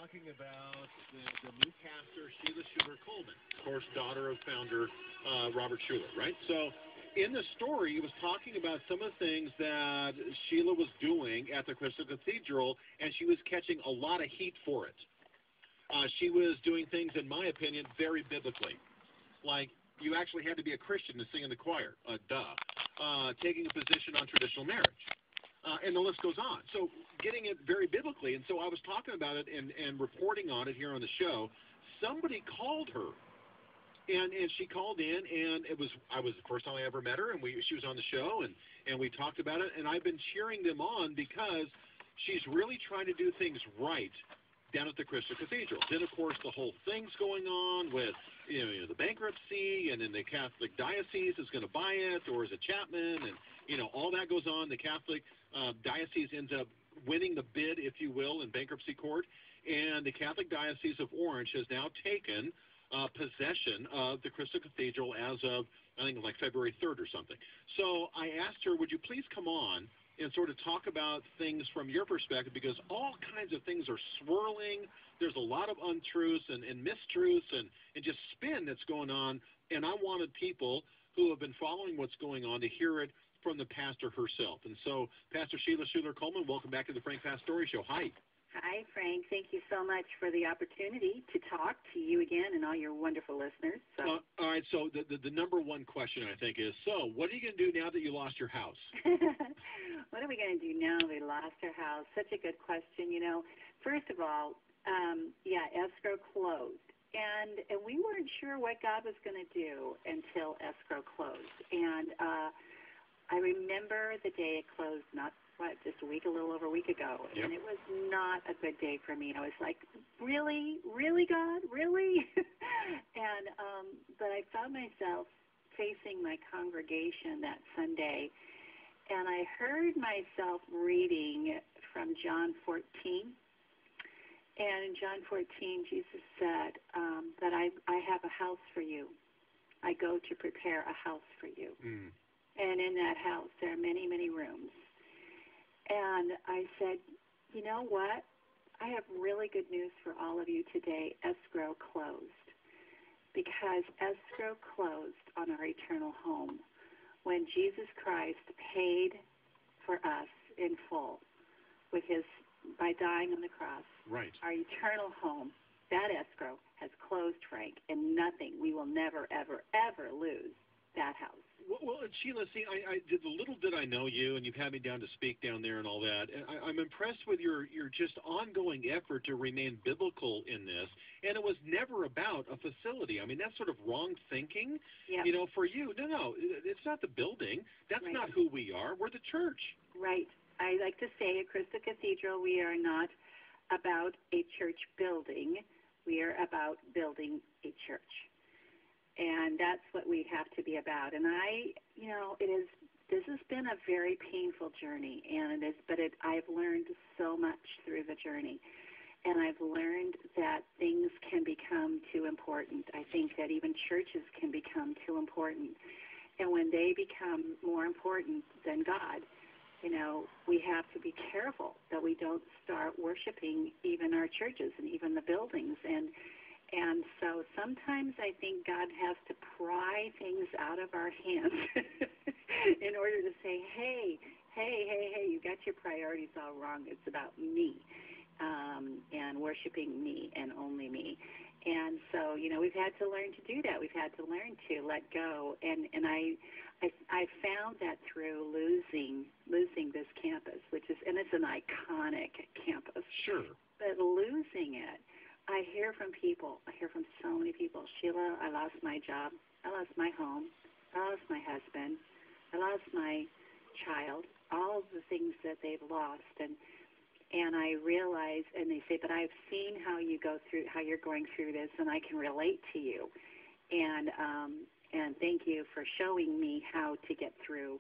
talking about the new pastor, SHEILA Coleman, of course, daughter of founder Robert Schuller, right? So in the story, it was talking about some of the things that SHEILA was doing at the Crystal Cathedral, and she was catching a lot of heat for it. She was doing things, in my opinion, very biblically. Like, you actually had to be a Christian to sing in the choir, taking a position on traditional marriage. And the list goes on. So getting it very biblically. And so I was talking about it and reporting on it here on the show. Somebody called her. And she called in, and I was the first time I ever met her, and she was on the show, and we talked about it. And I've been cheering them on because she's really trying to do things right down at the Crystal Cathedral. Then, of course, the whole thing's going on with the bankruptcy, and then the Catholic diocese is going to buy it, or is it Chapman, and all that goes on. The Catholic diocese ends up winning the bid, if you will, in bankruptcy court, and the Catholic Diocese of Orange has now taken possession of the Crystal Cathedral as of, I think, like February 3rd or something. So I asked her, would you please come on and sort of talk about things from your perspective, because all kinds of things are swirling. There's a lot of untruths and mistruths and just spin that's going on, and I wanted people who have been following what's going on to hear it from the pastor herself. And so, Pastor SHEILA Coleman, welcome back to the Frank Pastore Show. Hi. Hi, Frank. Thank you so much for the opportunity to talk to you again and all your wonderful listeners. All right, so the number one question, I think, is, so what are you going to do now that you lost your house? What are we going to do now that we lost our house? Such a good question. First of all, escrow closed. And we weren't sure what God was going to do until escrow closed. And I remember the day it closed, just a little over a week ago, yep. And it was not a good day for me. I was like, really, God, really? And but I found myself facing my congregation that Sunday, and I heard myself reading from John 14. And in John 14, Jesus said that I have a house for you. I go to prepare a house for you. Mm. And in that house, there are many, many rooms. And I said, you know what? I have really good news for all of you today. Escrow closed. Because escrow closed on our eternal home when Jesus Christ paid for us in full by dying on the cross. Right. Our eternal home, that escrow has closed, Frank, and we will never, ever, ever lose that house. Well, SHEILA, see, the little did I know you, and you've had me down to speak down there and all that. And I'm impressed with your just ongoing effort to remain biblical in this. And it was never about a facility. I mean, that's sort of wrong thinking, yep. For you. No, it's not the building. That's right. not who we are. We're the church. Right. I like to say at Crystal Cathedral, we are not about a church building. We are about building a church. And that's what we have to be about. And this has been a very painful journey, I've learned so much through the journey. And I've learned that things can become too important. I think that even churches can become too important. And when they become more important than God, we have to be careful that we don't start worshiping even our churches and even the buildings. And so sometimes I think God has to pry things out of our hands in order to say, hey, you got your priorities all wrong. It's about me and worshiping me and only me. And so, we've had to learn to do that. We've had to learn to let go. And I found that through losing this campus, it's an iconic campus. Sure. But losing it, I hear from so many people, SHEILA, I lost my job, I lost my home, I lost my husband, I lost my child, all of the things that they've lost. And I realize, and they say, but I've seen how you're going through this, and I can relate to you. And thank you for showing me how to get through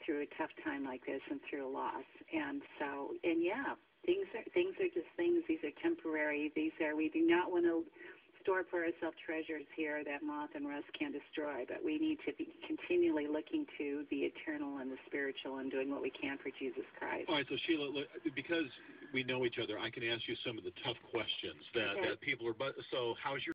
a tough time like this and through a loss. And so, things are just things. These are temporary. We do not want to store for ourselves treasures here that moth and rust can destroy, but we need to be continually looking to the eternal and the spiritual and doing what we can for Jesus Christ. All right, so SHEILA, because we know each other, I can ask you some of the tough questions that, Okay. that people are. But so, how's your